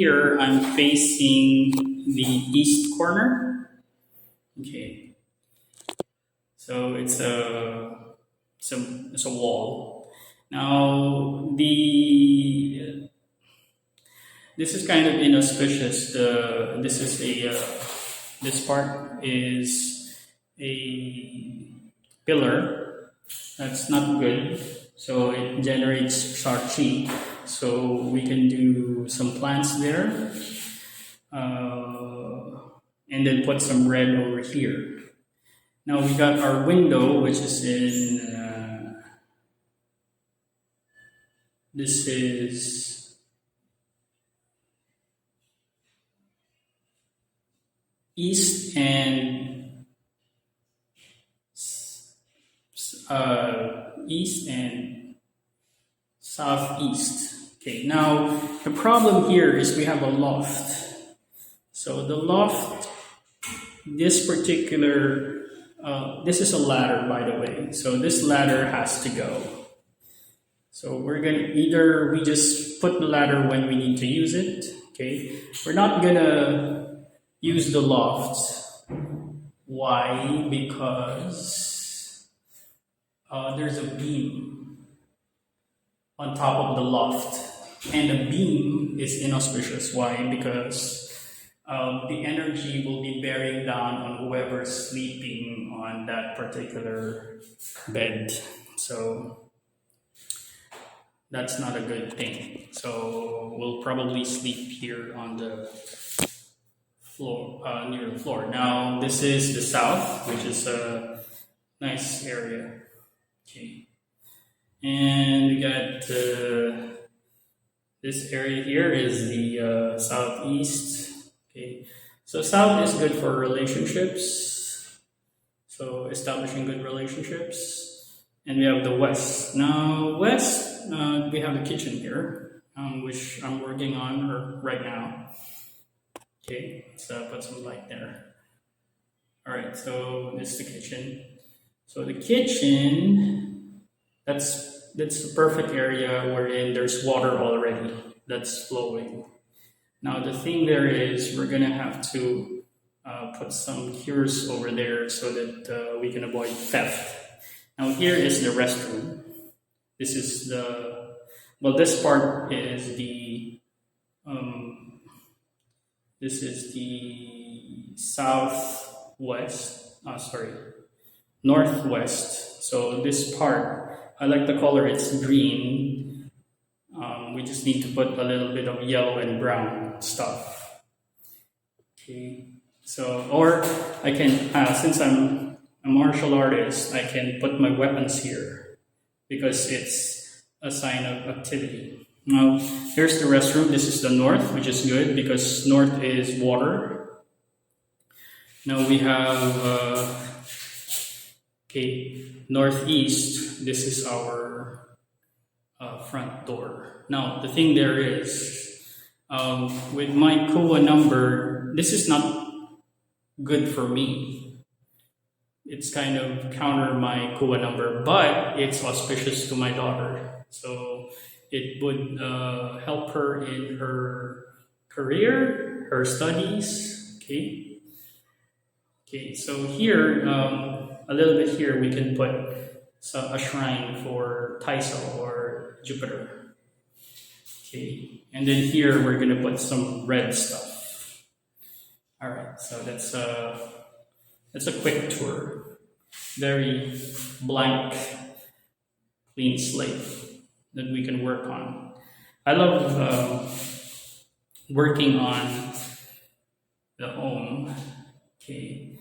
here I'm facing the east corner. Okay, so it's a wall. Now this is kind of inauspicious. This part is a pillar. That's not good. So it generates sharp chi. So we can do some plants there. And then put some red over here. Now we got our window, which is in, this is east and southeast. Okay, now the problem here is we have a loft. So the loft, this particular, this is a ladder, by the way. So this ladder has to go. So we're gonna we just put the ladder when we need to use it. Okay, we're not gonna use the loft. Why? Because there's a beam on top of the loft, and the beam is inauspicious. Why? Because the energy will be bearing down on whoever's sleeping on that particular bed. So that's not a good thing. So we'll probably sleep here on the floor, near the floor. Now this is the south, which is a nice area. Okay, and we got this area here is the southeast. Okay, so south is good for relationships, so establishing good relationships. And we have the west. Now west, we have the kitchen here, which I'm working on right now. Okay, so put some light there. All right, so this is the kitchen. So the kitchen, that's the perfect area wherein there's water already that's flowing. Now the thing there is we're gonna have to put some cures over there so that we can avoid theft. Now here is the restroom. This is this part is the northwest. So this part, I like the color, it's green. We just need to put a little bit of yellow and brown stuff. Okay, so, or I can, since I'm a martial artist, I can put my weapons here because it's a sign of activity. Now, here's the restroom. This is the north, which is good because north is water. Now we have, northeast. This is our front door. Now, the thing there is, with my Koa number, this is not good for me. It's kind of counter my Koa number, but it's auspicious to my daughter. So it would help her in her career, her studies. Okay. Okay, so here, a little bit here, we can put a shrine for Taisa or Jupiter. Okay, and then here we're gonna put some red stuff. All right, so that's a quick tour. Very blank, clean slate that we can work on. I love working on the home. Okay,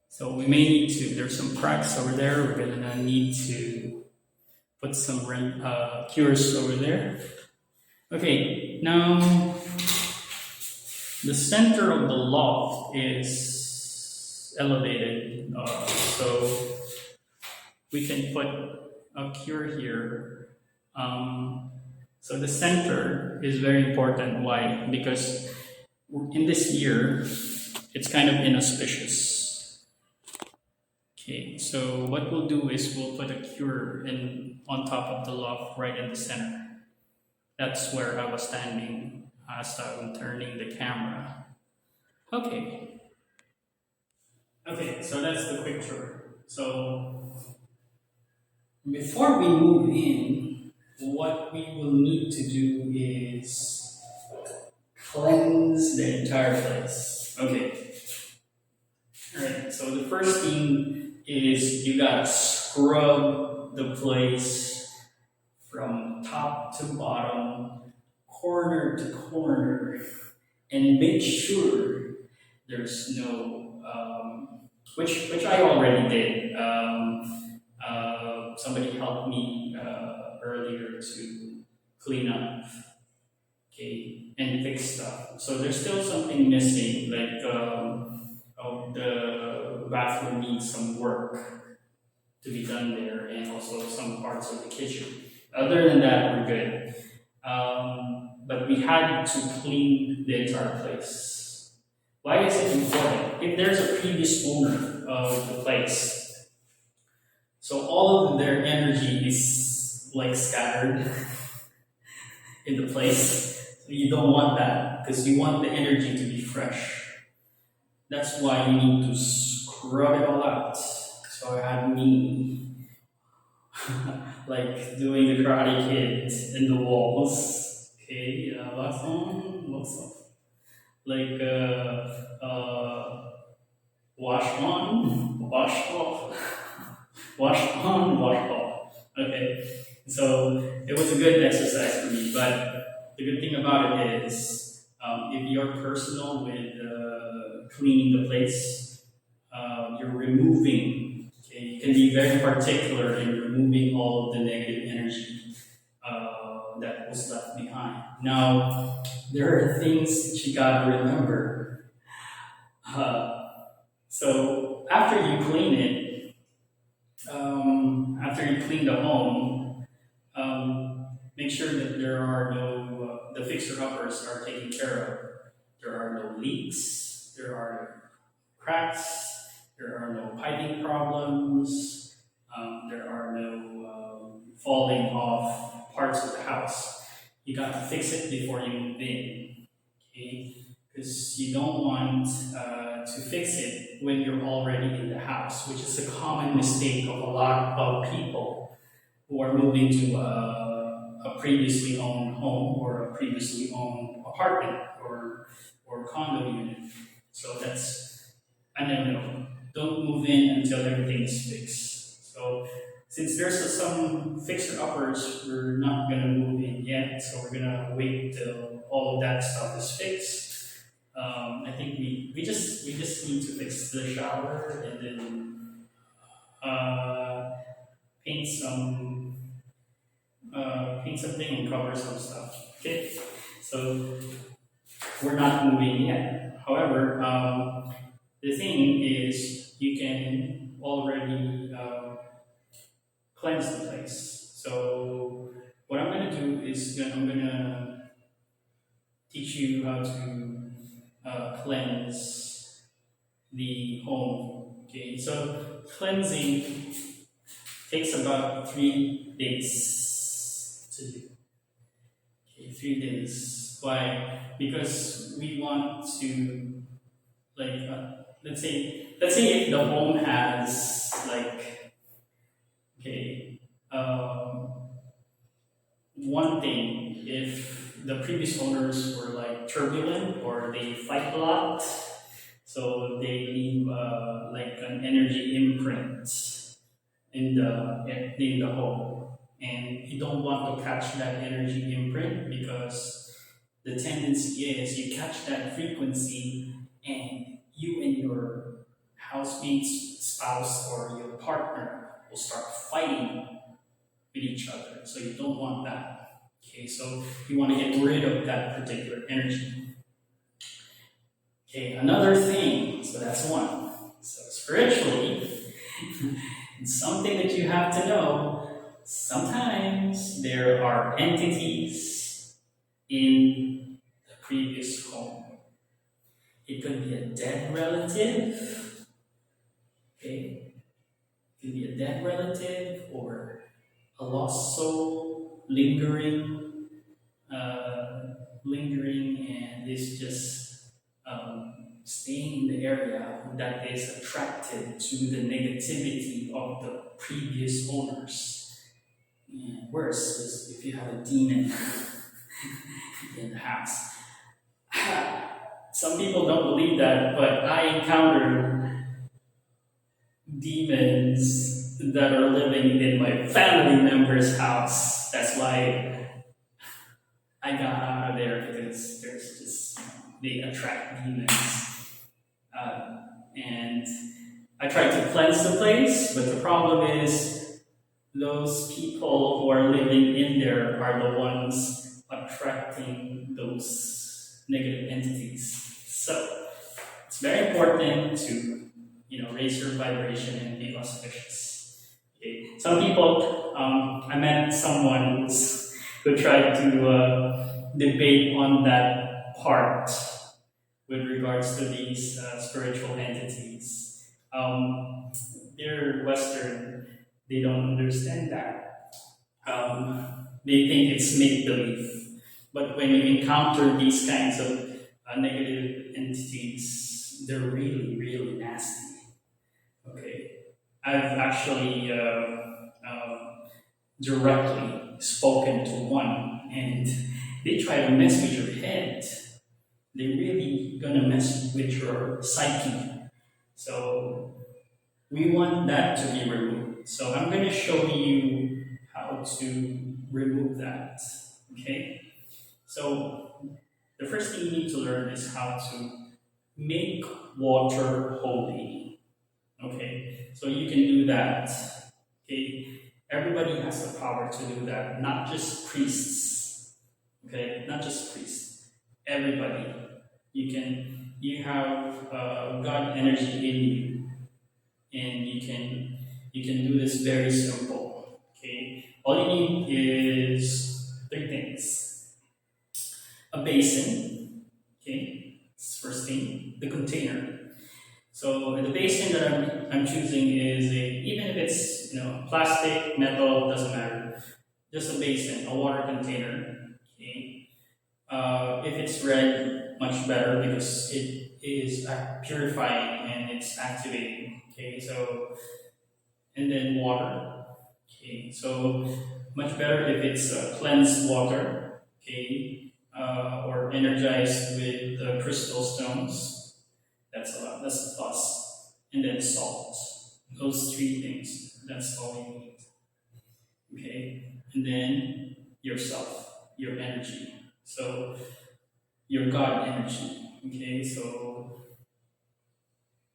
so we may need to, there's some cracks over there. We're gonna need to put some cures over there. Okay, now the center of the loft is elevated, so we can put a cure here. So the center is very important. Why? Because in this year, it's kind of inauspicious. Okay, so what we'll do is we'll put a cure on top of the loft right in the center. That's where I was standing as I'm turning the camera. Okay. Okay, so that's the quick tour. So before we move in, what we will need to do is cleanse the entire place. Okay. Alright, so the first thing is you gotta scrub the place from top to bottom, corner to corner, and make sure there's no which I already did. Somebody helped me earlier to clean up, okay, and fix stuff. So there's still something missing, like the bathroom needs some work to be done there, and also some parts of the kitchen. Other than that, we're good. But we had to clean the entire place. Why is it important? If there's a previous owner of the place, so all of their energy is like scattered in the place. So you don't want that because you want the energy to be fresh. That's why you need to scrub it all out. So I had me like doing the Karate Kid in the walls. Okay, lots of like wash on, wash off, wash on, wash off. Okay, so it was a good exercise for me. But the good thing about it is, if you're personal with cleaning the place, you're removing. Okay, you can be very particular in removing all of the negative energy that was left behind. Now, there are things that you gotta remember. So after you clean it, after you clean the home, make sure that there are no, the fixer-uppers are taken care of. There are no leaks, there are no cracks, there are no piping problems, there are no falling off parts of the house. You got to fix it before you move in, okay? Because you don't want to fix it when you're already in the house, which is a common mistake of a lot of people who are moving to a previously owned home or a previously owned apartment or condo unit. So that's a no-no. Don't move in until everything is fixed. So since there's some fixer-uppers, we're not going to move in yet. So we're going to wait till all of that stuff is fixed. I think we just need to fix the shower and then paint something and cover some stuff. Okay, so we're not moving yet. However, the thing is you can already cleanse the place. So what I'm going to do is I'm going to teach you how to cleanse the home. Okay, so cleansing takes about 3 days to do. Okay, 3 days. Why? Because we want to, like, let's say if the home has like, okay, one thing, if the previous owners were like turbulent or they fight a lot, so they leave like an energy imprint in the home, and you don't want to catch that energy imprint because the tendency is you catch that frequency and you and your housemate's spouse or your partner will start fighting with each other. So you don't want that. Okay, so you want to get rid of that particular energy. Okay, another thing, so that's one. So spiritually, it's something that you have to know. Sometimes there are entities in the previous home. It could be a dead relative. Okay, it could be a dead relative or a lost soul lingering lingering and is just staying in the area that is attracted to the negativity of the previous owners. And worse is if you have a demon in the house. Some people don't believe that, but I encountered demons that are living in my family member's house. That's why I got out of there, because there's just, they attract demons. And I tried to cleanse the place, but the problem is those people who are living in there are the ones attracting those negative entities. So it's very important to, raise your vibration and be auspicious. Okay. Some people, I met someone who tried to debate on that part with regards to these spiritual entities. They're Western, they don't understand that. They think it's make-believe. But when you encounter these kinds of negative entities, they're really, really nasty. Okay, I've actually directly spoken to one, and they try to mess with your head. They're really gonna mess with your psyche. So we want that to be removed. So I'm gonna show you how to remove that. Okay. So the first thing you need to learn is how to make water holy. Okay, so you can do that. Okay, everybody has the power to do that, not just priests. Okay, not just priests. Everybody, you have God energy in you, and you can do this very simple. Okay, all you need is 3 things: a basin. Okay, that's the first thing. The container. So the basin that I'm choosing is even if it's plastic, metal, doesn't matter. Just a basin, a water container. Okay. If it's red, much better, because it is purifying and it's activating. Okay. So, and then water. Okay. So much better if it's cleansed water. Okay. Or energized with crystal stones. That's a lot. That's a plus. And then salt. Those 3 things. That's all you need. Okay? And then yourself, your energy. So your God energy. Okay? So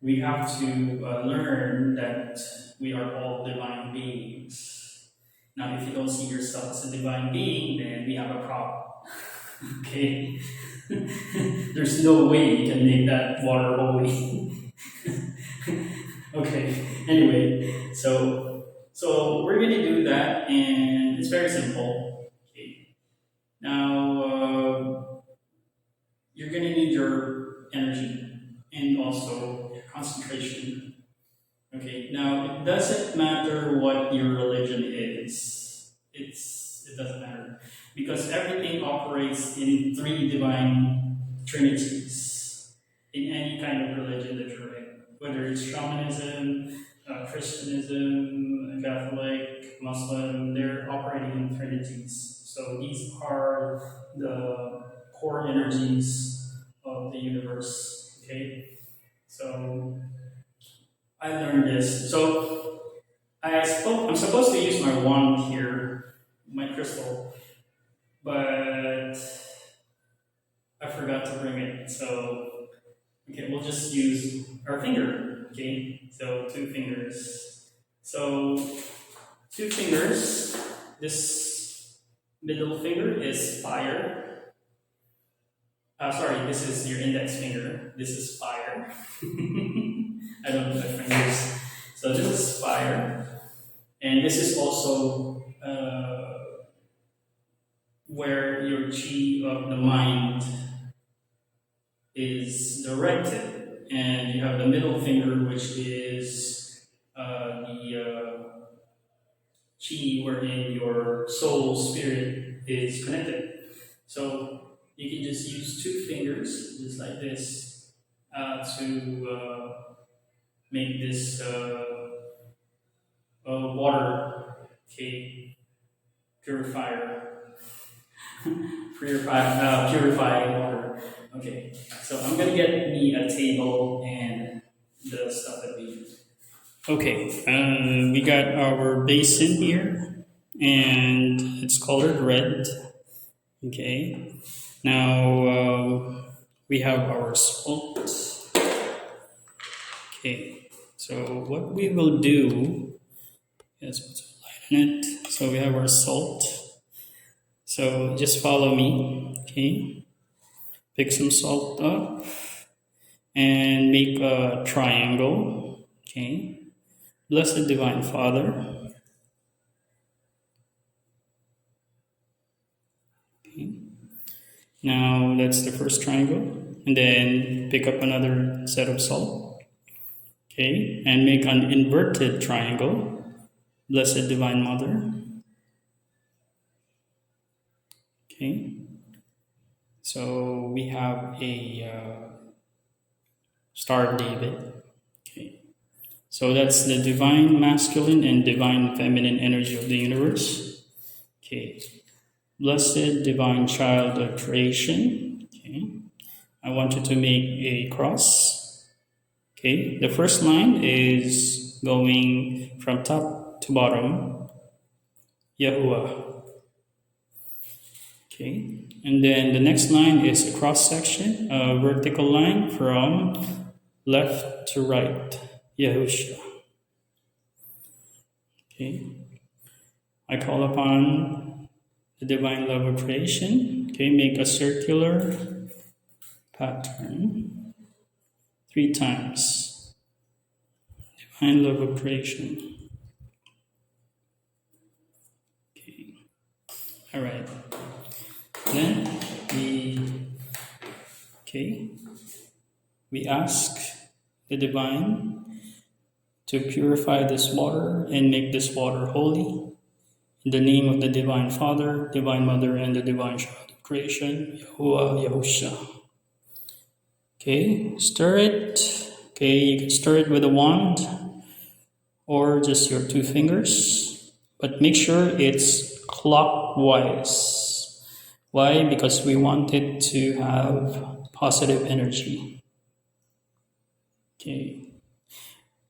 we have to learn that we are all divine beings. Now, if you don't see yourself as a divine being, then we have a problem. Okay? There's no way you can make that water holy. Okay, anyway, so we're gonna do that, and it's very simple. Okay. Now, you're gonna need your energy and also your concentration. Okay, now it doesn't matter what your religion is. It doesn't matter, because everything operates in 3 divine trinities in any kind of religion that you're in, whether it's shamanism, Christianism, Catholic, Muslim. They're operating in trinities. So these are the core energies of the universe. Okay, so I learned this. So I'm supposed to use my wand here, my crystal, but I forgot to bring it. So, okay, we'll just use our finger. Okay, so 2 fingers. So 2 fingers. This middle finger is fire. Sorry, this is your index finger. This is fire. I don't know my fingers. So this is fire, and this is also where your chi of the mind is directed, and you have the middle finger, which is the chi wherein your soul spirit is connected. So you can just use 2 fingers, just like this, to make this water, okay, purifier, purify water. Okay, so I'm gonna get me a table and the stuff that we use. Okay, we got our basin here, and it's colored red. Okay, now we have our salt. Okay, so what we will do is put some light on it. So we have our salt. So just follow me. Okay, pick some salt up and make a triangle. Okay, Blessed Divine Father. Okay. Now that's the first triangle, and then pick up another set of salt. Okay, and make an inverted triangle. Blessed Divine Mother. Okay, so we have a Star of David. Okay, so that's the divine masculine and divine feminine energy of the universe. Okay, Blessed Divine Child of Creation. Okay, I want you to make a cross. Okay, the first line is going from top to bottom, Yahuwah. Okay, and then the next line is a cross section, a vertical line from left to right, Yahusha. Okay, I call upon the divine love of creation. Okay, make a circular pattern 3 times. Divine love of creation. Okay, all right. Then we ask the divine to purify this water and make this water holy. In the name of the Divine Father, Divine Mother, and the Divine Child of Creation, Yahuwah, Yahusha. Okay, stir it. Okay, you can stir it with a wand or just your 2 fingers, but make sure it's clockwise. Why? Because we want it to have positive energy. Okay.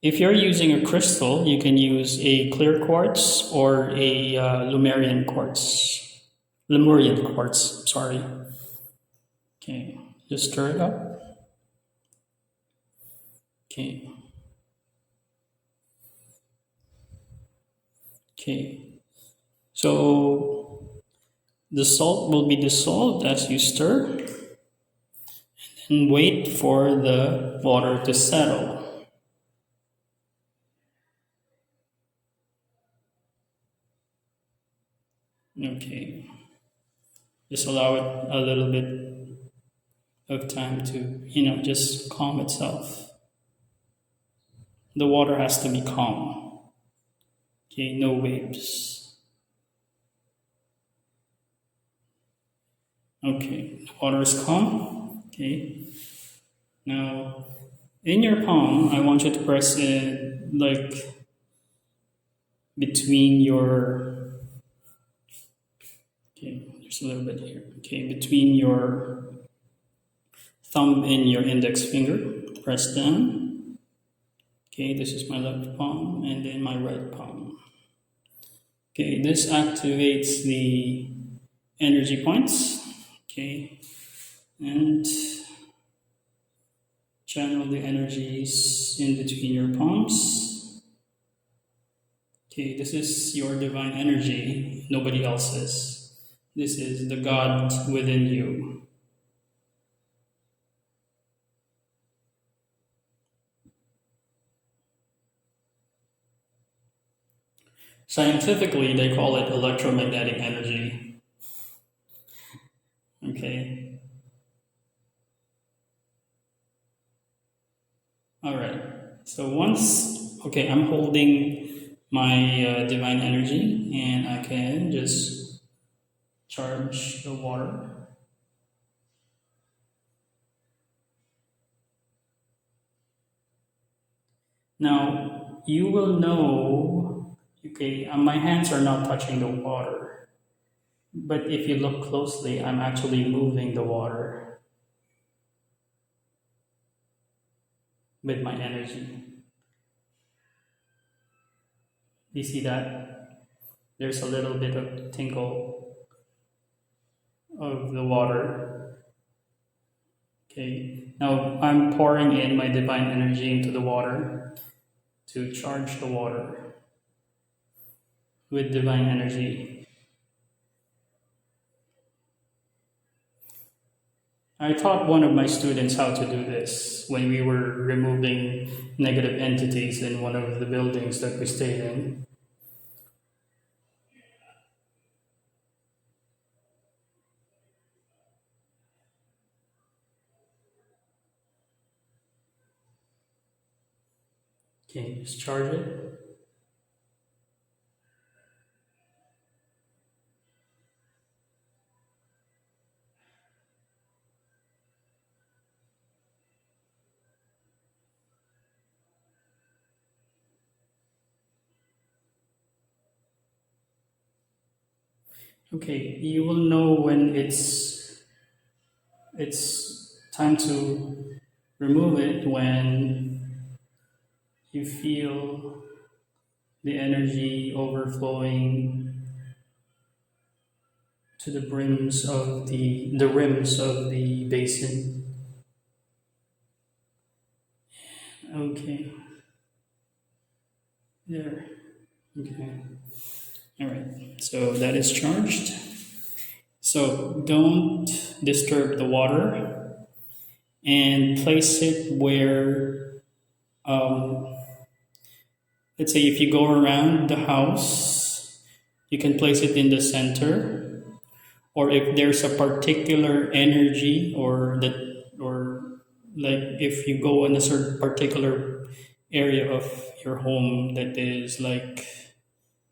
If you're using a crystal, you can use a clear quartz or a Lemurian quartz. Sorry. Okay, just stir it up. Okay. Okay. So the salt will be dissolved as you stir, and wait for the water to settle. Okay, just allow it a little bit of time to, just calm itself. The water has to be calm. Okay, no waves. Okay, the water is calm. Okay, now in your palm, I want you to press it like between your, okay, there's a little bit here. Okay, between your thumb and your index finger, press down. Okay, this is my left palm and then my right palm. Okay, this activates the energy points. Okay, and channel the energies in between your palms. Okay, this is your divine energy, nobody else's. This is the God within you. Scientifically, they call it electromagnetic energy. Okay. All right. So okay, I'm holding my divine energy, and I can just charge the water. Now, you will know, okay, my hands are not touching the water. But if you look closely, I'm actually moving the water with my energy. You see that? There's a little bit of tinkle of the water. Okay, now I'm pouring in my divine energy into the water to charge the water with divine energy. I taught one of my students how to do this when we were removing negative entities in one of the buildings that we stayed in. Okay, just charge it. Okay, you will know when it's time to remove it when you feel the energy overflowing to the brims of the rims of the basin. Okay. There. Okay. All right. So that is charged. So don't disturb the water and place it where, let's say if you go around the house, you can place it in the center. Or if there's a particular energy or like if you go in a certain particular area of your home that is like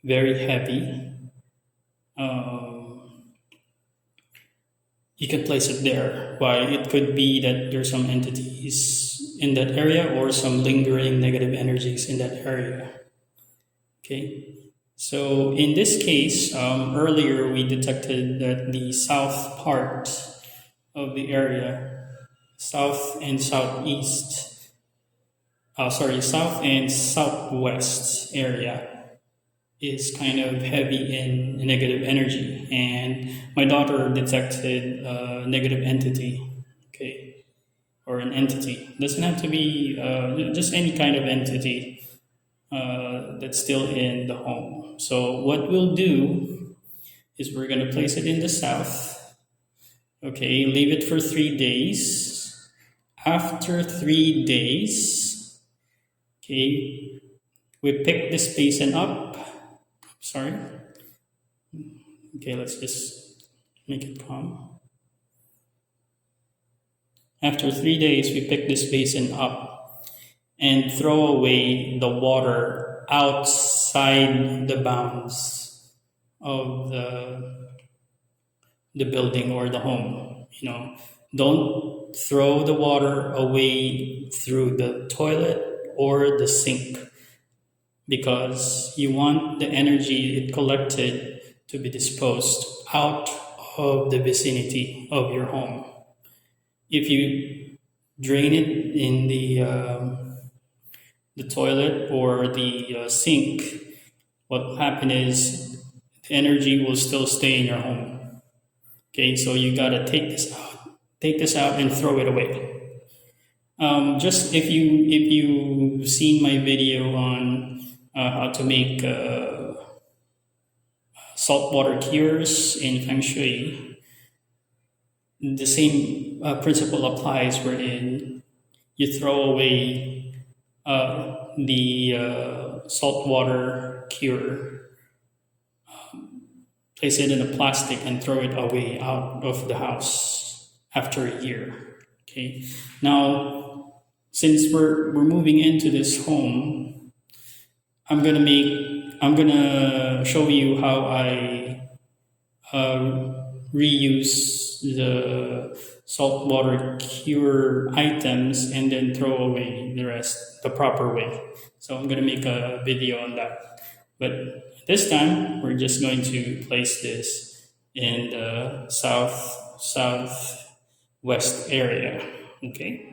very heavy, you can place it there. Why? It could be that there's some entities in that area or some lingering negative energies in that area. Okay. So in this case, earlier we detected that the south part of the area, south and southeast, south and southwest area is kind of heavy in negative energy, and my daughter detected a negative entity, okay, or an entity. Doesn't have to be just any kind of entity that's still in the home. So what we'll do is we're going to place it in the south, okay, leave it for 3 days. After 3 days, okay, we pick this basin up. Sorry. Okay, let's just make it calm. After 3 days, we pick this basin up and throw away the water outside the bounds of the building or the home. You know, don't throw the water away through the toilet or the sink, because you want the energy it collected to be disposed out of the vicinity of your home. If you drain it in the toilet or the sink, what will happen is the energy will still stay in your home. Okay, so you gotta take this out and throw it away. Just if you've seen my video on how to make saltwater cures in Feng Shui, the same principle applies, wherein you throw away the saltwater cure, place it in a plastic and throw it away out of the house after a year. Okay. Now, since we're moving into this home, I'm gonna show you how I reuse saltwater cure items and then throw away the rest the proper way. So I'm gonna make a video on that. But this time we're just going to place this in the southwest area. Okay.